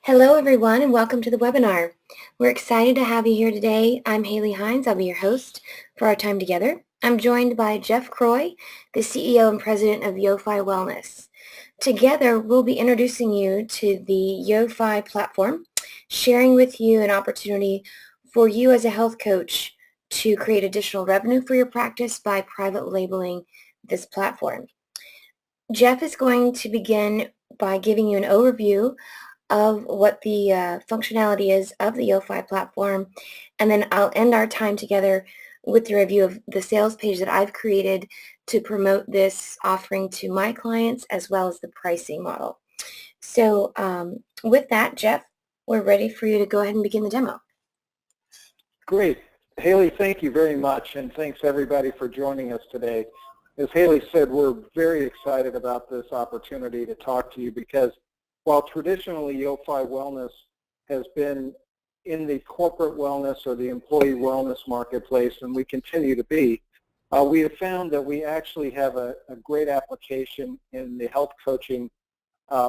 Hello, everyone, and welcome to the webinar. We're excited to have you here today. I'm Haley Hines. I'll be your host for our time together. I'm joined by Jeff Croy, the CEO and President of YoFi Wellness. Together, we'll be introducing you to the YoFi platform, sharing with you an opportunity for you as a health coach to create additional revenue for your practice by private labeling this platform. Jeff is going to begin by giving you an overview of what the functionality is of the YoFi platform, and then I'll end our time together with the review of the sales page that I've created to promote this offering to my clients as well as the pricing model. So with that, Jeff, we're ready for you to go ahead and begin the demo. Great. Haley, thank you very much, and thanks everybody for joining us today. As Haley said, we're very excited about this opportunity to talk to you because while traditionally YoFi Wellness has been in the corporate wellness or the employee wellness marketplace, and we continue to be, we have found that we actually have a great application in the health coaching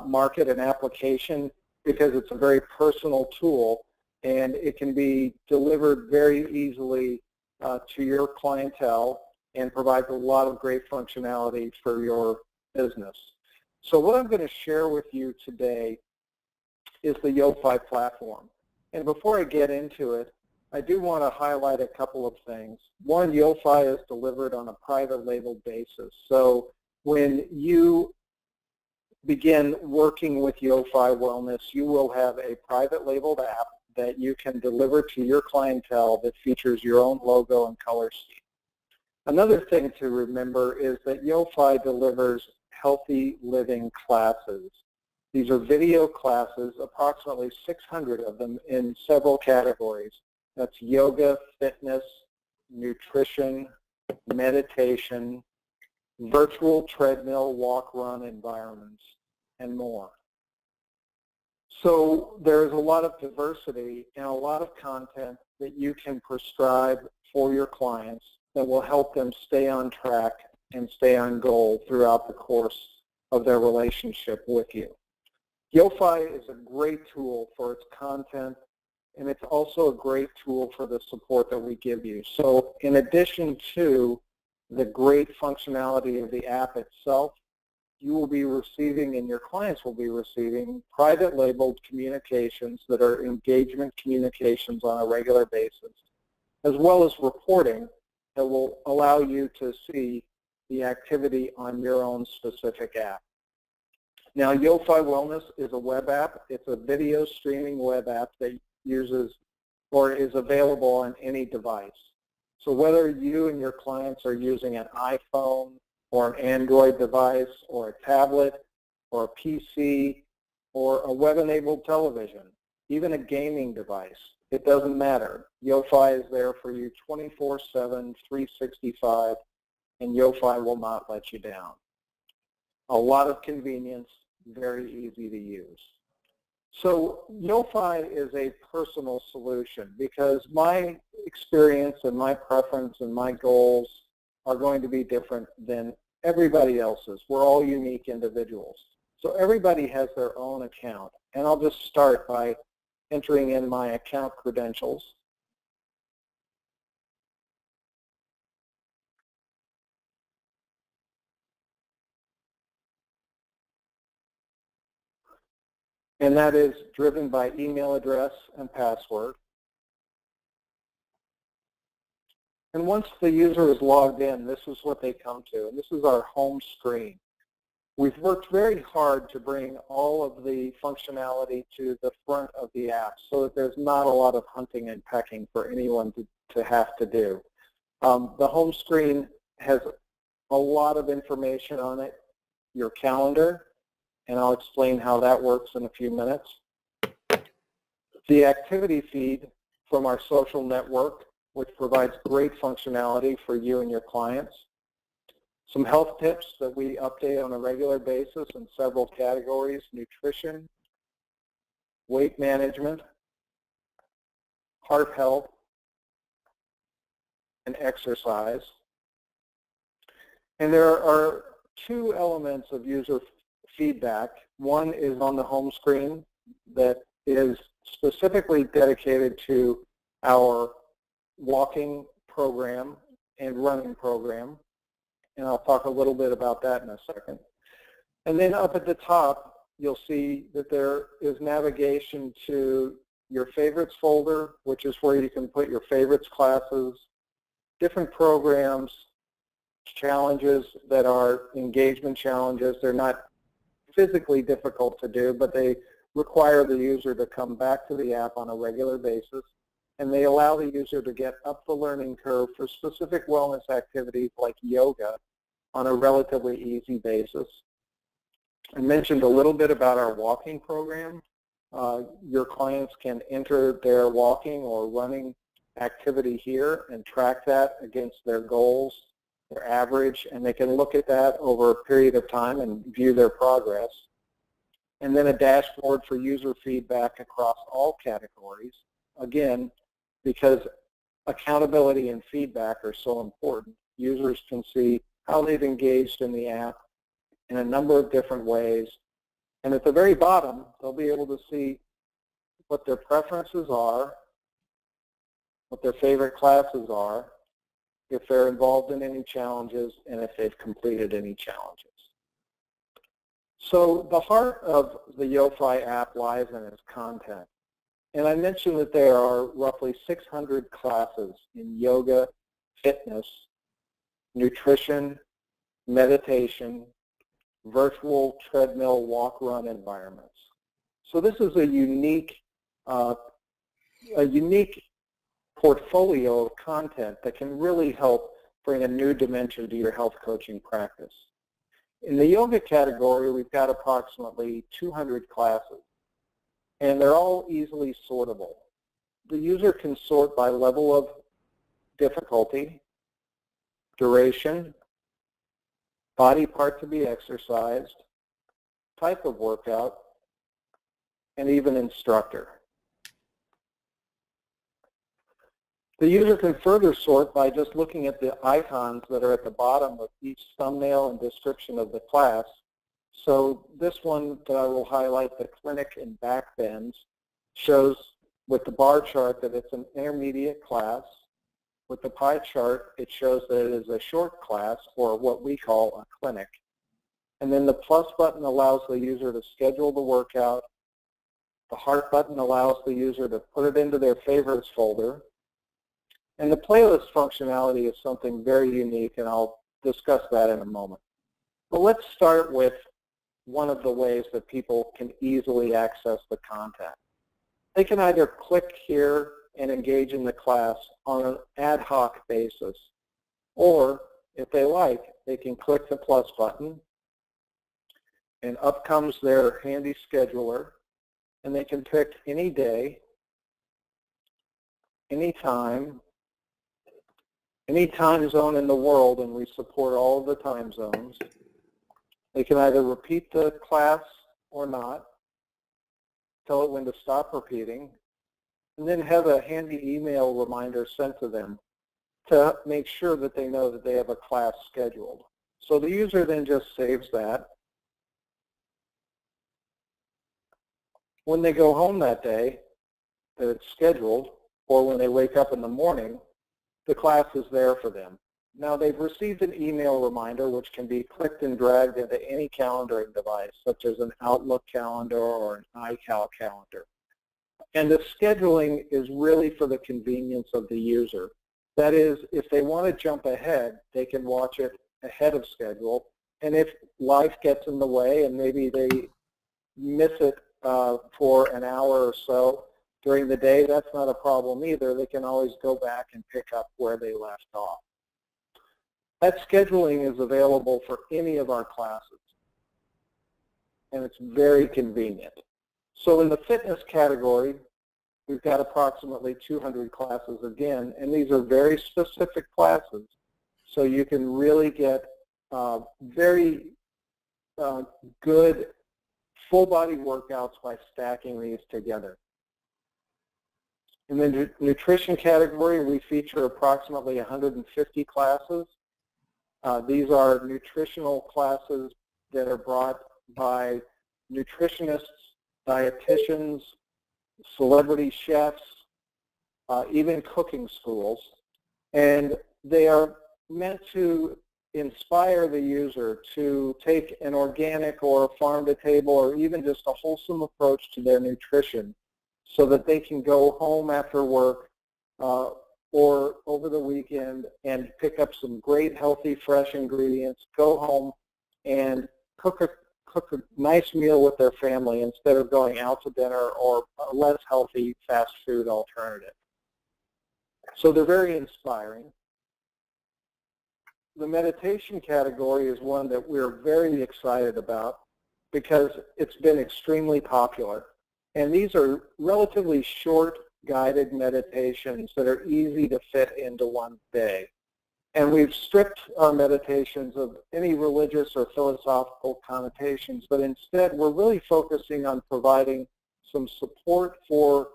market and application because it's a very personal tool and it can be delivered very easily to your clientele and provides a lot of great functionality for your business. So what I'm going to share with you today is the YoFi platform. And before I get into it, I do want to highlight a couple of things. One, YoFi is delivered on a private label basis. So when you begin working with YoFi Wellness, you will have a private labeled app that you can deliver to your clientele that features your own logo and color scheme. Another thing to remember is that YoFi delivers healthy living classes. These are video classes, approximately 600 of them in several categories. That's yoga, fitness, nutrition, meditation, virtual treadmill, walk, run environments, and more. So there's a lot of diversity and a lot of content that you can prescribe for your clients that will help them stay on track and stay on goal throughout the course of their relationship with you. YoFi is a great tool for its content, and it's also a great tool for the support that we give you. So in addition to the great functionality of the app itself, you will be receiving and your clients will be receiving private labeled communications that are engagement communications on a regular basis, as well as reporting that will allow you to see the activity on your own specific app. Now, YoFi Wellness is a web app. It's a video streaming web app that uses or is available on any device. So whether you and your clients are using an iPhone or an Android device or a tablet or a PC or a web-enabled television, even a gaming device, it doesn't matter. YoFi is there for you 24/7, 365, and YoFi will not let you down. A lot of convenience, very easy to use. So YoFi is a personal solution because my experience and my preference and my goals are going to be different than everybody else's. We're all unique individuals. So everybody has their own account. And I'll just start by entering in my account credentials. And that is driven by email address and password. And once the user is logged in, this is what they come to, and this is our home screen. We've worked very hard to bring all of the functionality to the front of the app so that there's not a lot of hunting and pecking for anyone to have to do. The home screen has a lot of information on it, your calendar, and I'll explain how that works in a few minutes. The activity feed from our social network, which provides great functionality for you and your clients. Some health tips that we update on a regular basis in several categories: nutrition, weight management, heart health, and exercise. And there are two elements of user feedback. One is on the home screen that is specifically dedicated to our walking program and running program, and I'll talk a little bit about that in a second. And then up at the top, you'll see that there is navigation to your favorites folder, which is where you can put your favorites classes, different programs, challenges that are engagement challenges. They're not physically difficult to do, but they require the user to come back to the app on a regular basis, and they allow the user to get up the learning curve for specific wellness activities like yoga on a relatively easy basis. I mentioned a little bit about our walking program. Your clients can enter their walking or running activity here and track that against their goals, their average, and they can look at that over a period of time and view their progress. And then a dashboard for user feedback across all categories. Again, because accountability and feedback are so important, users can see how they've engaged in the app in a number of different ways. And at the very bottom, they'll be able to see what their preferences are, what their favorite classes are, if they're involved in any challenges, and if they've completed any challenges. So the heart of the YoFi app lies in its content. And I mentioned that there are roughly 600 classes in yoga, fitness, nutrition, meditation, virtual treadmill walk-run environments. So this is a unique portfolio of content that can really help bring a new dimension to your health coaching practice. In the yoga category, we've got approximately 200 classes, and they're all easily sortable. The user can sort by level of difficulty, duration, body part to be exercised, type of workout, and even instructor. The user can further sort by just looking at the icons that are at the bottom of each thumbnail and description of the class. So this one that I will highlight, the clinic and back bends, shows with the bar chart that it's an intermediate class. With the pie chart, it shows that it is a short class, or what we call a clinic. And then the plus button allows the user to schedule the workout. The heart button allows the user to put it into their favorites folder. And the playlist functionality is something very unique, and I'll discuss that in a moment. But let's start with one of the ways that people can easily access the content. They can either click here and engage in the class on an ad hoc basis, or if they like, they can click the plus button, and up comes their handy scheduler, and they can pick any day, any time, any time zone in the world, and we support all of the time zones. They can either repeat the class or not, tell it when to stop repeating, and then have a handy email reminder sent to them to make sure that they know that they have a class scheduled. So the user then just saves that. When they go home that day that it's scheduled, or when they wake up in the morning, the class is there for them. Now they've received an email reminder which can be clicked and dragged into any calendaring device, such as an Outlook calendar or an iCal calendar. And the scheduling is really for the convenience of the user. That is, if they want to jump ahead, they can watch it ahead of schedule. And if life gets in the way and maybe they miss it for an hour or so during the day, that's not a problem either. They can always go back and pick up where they left off. That scheduling is available for any of our classes, and it's very convenient. So in the fitness category, we've got approximately 200 classes again, and these are very specific classes, so you can really get very good full-body workouts by stacking these together. In the nutrition category, we feature approximately 150 classes. These are nutritional classes that are brought by nutritionists, dietitians, celebrity chefs, even cooking schools. And they are meant to inspire the user to take an organic or a farm-to-table or even just a wholesome approach to their nutrition so that they can go home after work or over the weekend and pick up some great, healthy, fresh ingredients, go home and cook a nice meal with their family instead of going out to dinner or a less healthy fast food alternative. So they're very inspiring. The meditation category is one that we're very excited about because it's been extremely popular. And these are relatively short guided meditations that are easy to fit into one day. And we've stripped our meditations of any religious or philosophical connotations, but instead we're really focusing on providing some support for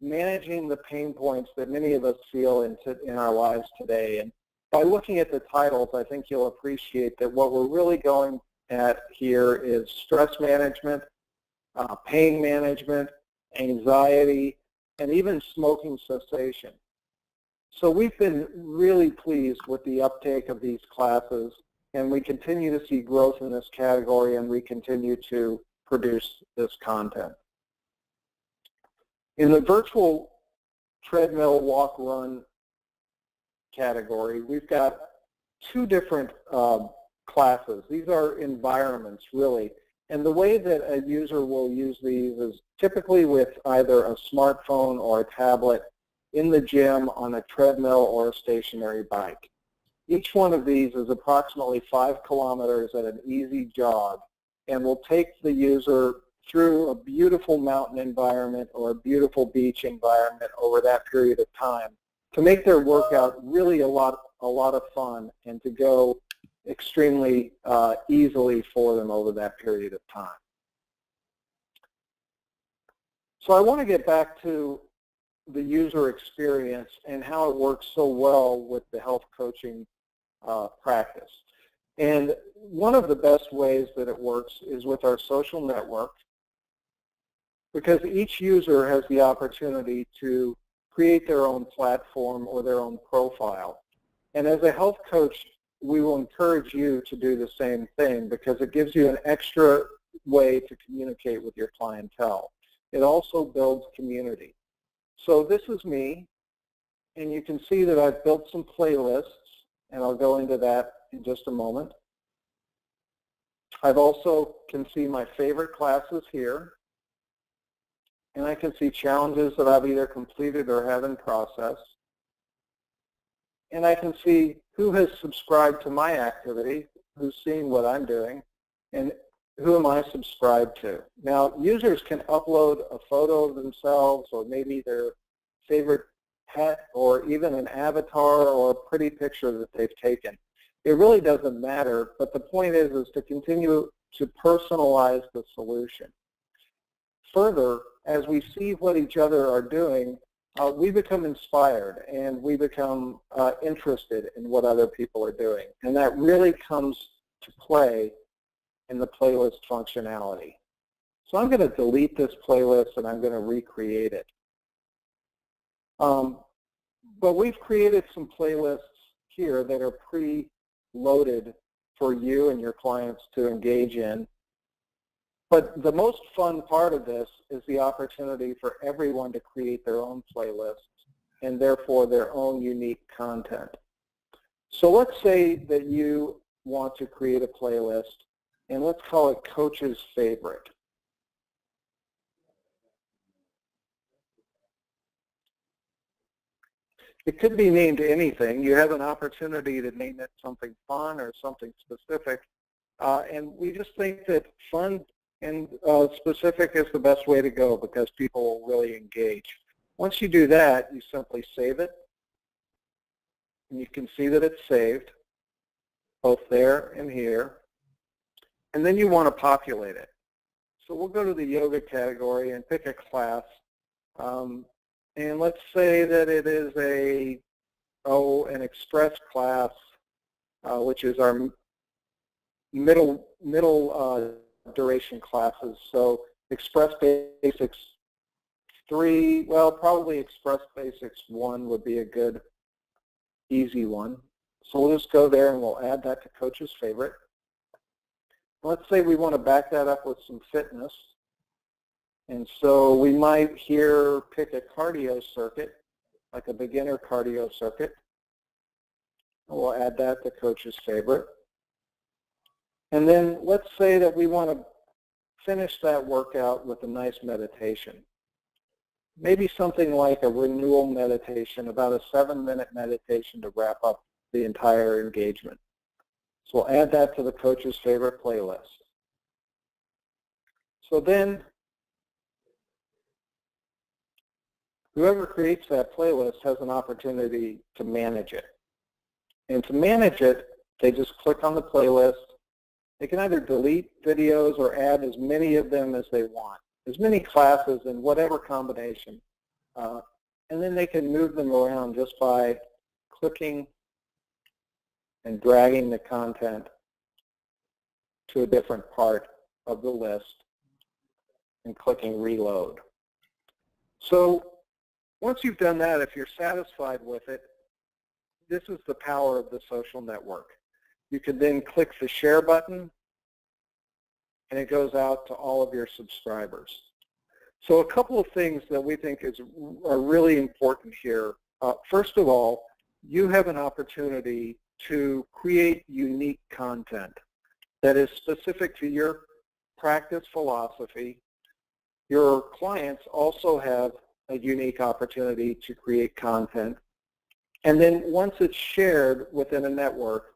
managing the pain points that many of us feel in our lives today. And by looking at the titles, I think you'll appreciate that what we're really going at here is stress management, pain management, anxiety, and even smoking cessation. So we've been really pleased with the uptake of these classes, and we continue to see growth in this category, and we continue to produce this content. In the virtual treadmill, walk, run category, we've got two different classes. These are environments, really. And the way that a user will use these is typically with either a smartphone or a tablet in the gym on a treadmill or a stationary bike. Each one of these is approximately 5 kilometers at an easy jog and will take the user through a beautiful mountain environment or a beautiful beach environment over that period of time to make their workout really a lot of fun and to go extremely easily for them over that period of time. So I want to get back to the user experience and how it works so well with the health coaching practice. And one of the best ways that it works is with our social network, because each user has the opportunity to create their own platform or their own profile. And as a health coach, we will encourage you to do the same thing because it gives you an extra way to communicate with your clientele. It also builds community. So this is me, and you can see that I've built some playlists, and I'll go into that in just a moment. I've also can see my favorite classes here, and I can see challenges that I've either completed or have in process. And I can see who has subscribed to my activity, who's seeing what I'm doing, and who am I subscribed to. Now, users can upload a photo of themselves or maybe their favorite pet or even an avatar or a pretty picture that they've taken. It really doesn't matter, but the point is to continue to personalize the solution. Further, as we see what each other are doing, we become inspired and we become interested in what other people are doing. And that really comes to play in the playlist functionality. So I'm going to delete this playlist and I'm going to recreate it. But we've created some playlists here that are pre-loaded for you and your clients to engage in. But the most fun part of this is the opportunity for everyone to create their own playlists and therefore their own unique content. So let's say that you want to create a playlist, and let's call it Coach's Favorite. It could be named anything. You have an opportunity to name it something fun or something specific. And we just think that fun and specific is the best way to go because people will really engage. Once you do that, you simply save it. And you can see that it's saved, both there and here. And then you want to populate it. So we'll go to the yoga category and pick a class. And let's say that it is an express class, which is our middle duration classes. So express basics 3, well, probably Express Basics 1 would be a good, easy one. So we'll just go there and we'll add that to Coach's Favorite. Let's say we want to back that up with some fitness. And so we might here pick a cardio circuit, like a beginner cardio circuit. We'll add that to Coach's Favorite. And then let's say that we want to finish that workout with a nice meditation. Maybe something like a renewal meditation, about a 7-minute meditation to wrap up the entire engagement. So we'll add that to the Coach's Favorite playlist. So then whoever creates that playlist has an opportunity to manage it. And to manage it, they just click on the playlist. They can either delete videos or add as many of them as they want, as many classes in whatever combination. And then they can move them around just by clicking and dragging the content to a different part of the list and clicking reload. So once you've done that, if you're satisfied with it, this is the power of the social network. You can then click the share button and it goes out to all of your subscribers. So a couple of things that we think are really important here. First of all, you have an opportunity to create unique content that is specific to your practice philosophy. Your clients also have a unique opportunity to create content. And then once it's shared within a network,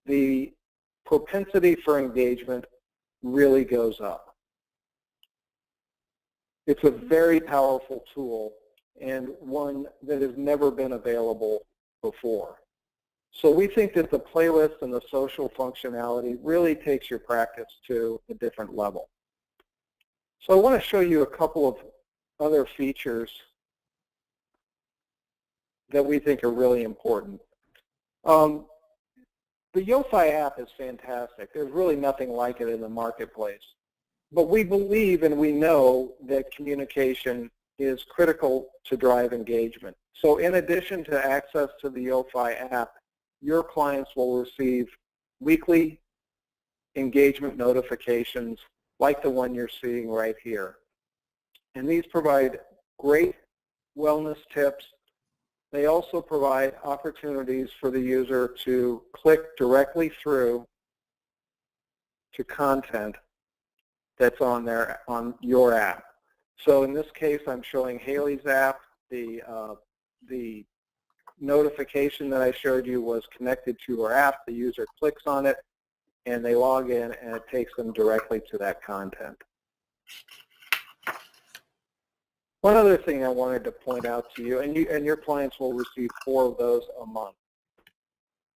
the propensity for engagement really goes up. It's a very powerful tool and one that has never been available before. So we think that the playlist and the social functionality really takes your practice to a different level. So I want to show you a couple of other features that we think are really important. The Yofi app is fantastic. There's really nothing like it in the marketplace. But we believe and we know that communication is critical to drive engagement. So in addition to access to the Yofi app, your clients will receive weekly engagement notifications like the one you're seeing right here. And these provide great wellness tips. They also provide opportunities for the user to click directly through to content that's on your app. So in this case, I'm showing Haley's app. The notification that I showed you was connected to her app. The user clicks on it, and they log in, and it takes them directly to that content. One other thing I wanted to point out to you, and your clients will receive 4 of those a month.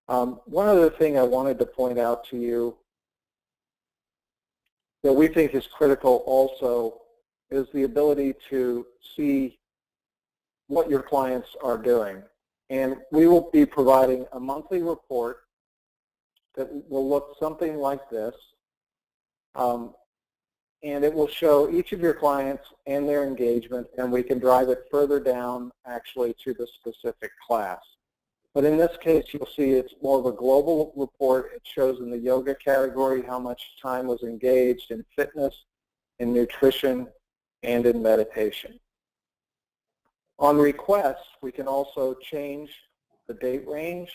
One other thing I wanted to point out to you that we think is critical also is the ability to see what your clients are doing. And we will be providing a monthly report that will look something like this. And it will show each of your clients and their engagement, and we can drive it further down actually to the specific class. But in this case, you'll see it's more of a global report. It shows in the yoga category how much time was engaged in fitness, in nutrition, and in meditation. On request, we can also change the date range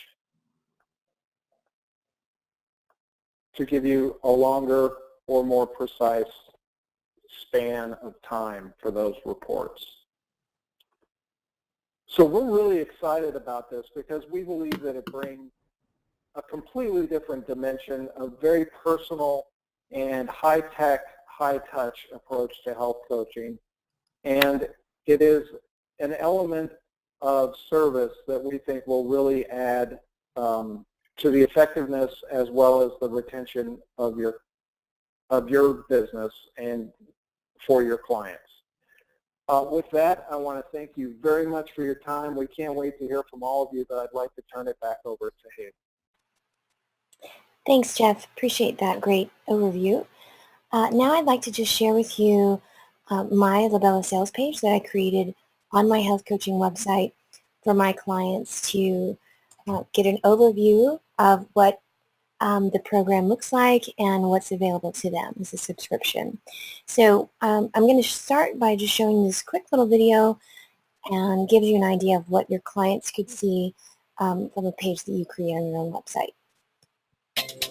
to give you a longer or more precise span of time for those reports. So we're really excited about this because we believe that it brings a completely different dimension, a very personal and high-tech, high-touch approach to health coaching. And it is an element of service that we think will really add to the effectiveness as well as the retention of your business and for your clients. With that, I want to thank you very much for your time. We can't wait to hear from all of you, but I'd like to turn it back over to Haley. Thanks, Jeff. Appreciate that great overview. Now I'd like to just share with you my Labella sales page that I created on my health coaching website for my clients to get an overview of what the program looks like and what's available to them as a subscription. So I'm going to start by just showing this quick little video and gives you an idea of what your clients could see from a page that you create on your own website.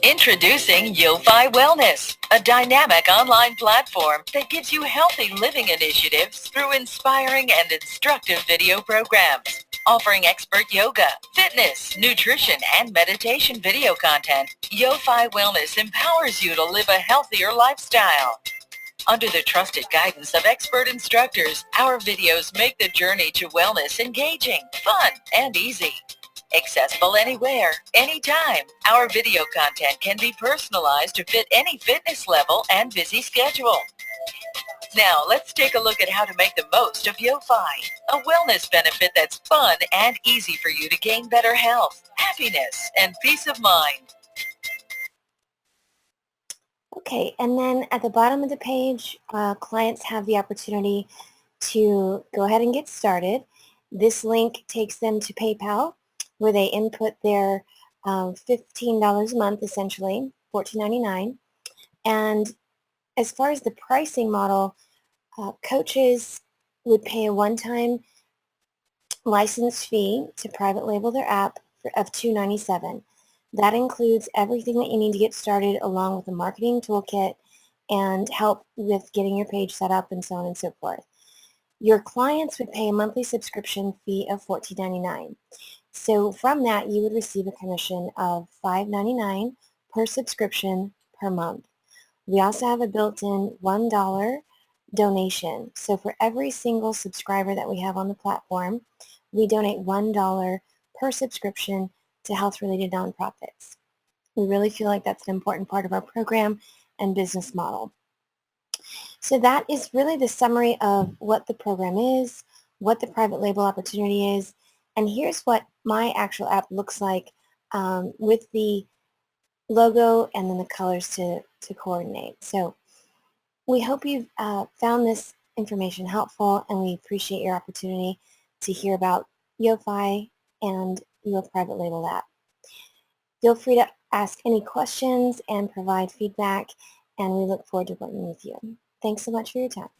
Introducing YoFi Wellness, a dynamic online platform that gives you healthy living initiatives through inspiring and instructive video programs. Offering expert yoga, fitness, nutrition, and meditation video content, YoFi Wellness empowers you to live a healthier lifestyle. Under the trusted guidance of expert instructors, our videos make the journey to wellness engaging, fun, and easy. Accessible anywhere, anytime, our video content can be personalized to fit any fitness level and busy schedule. Now, let's take a look at how to make the most of YoFi, a wellness benefit that's fun and easy for you to gain better health, happiness, and peace of mind. Okay, and then at the bottom of the page, clients have the opportunity to go ahead and get started. This link takes them to PayPal, where they input their $15 a month, essentially, $14.99. And as far as the pricing model, coaches would pay a one-time license fee to private label their app of $2.97. That includes everything that you need to get started, along with a marketing toolkit and help with getting your page set up and so on and so forth. Your clients would pay a monthly subscription fee of $14.99. So from that, you would receive a commission of $5.99 per subscription per month. We also have a built-in $1 donation. So for every single subscriber that we have on the platform, we donate $1 per subscription to health-related nonprofits. We really feel like that's an important part of our program and business model. So that is really the summary of what the program is, what the private label opportunity is, and here's what my actual app looks like with the logo and then the colors to coordinate. So we hope you've found this information helpful, and we appreciate your opportunity to hear about YoFi and your private label app. Feel free to ask any questions and provide feedback, and we look forward to working with you. Thanks so much for your time.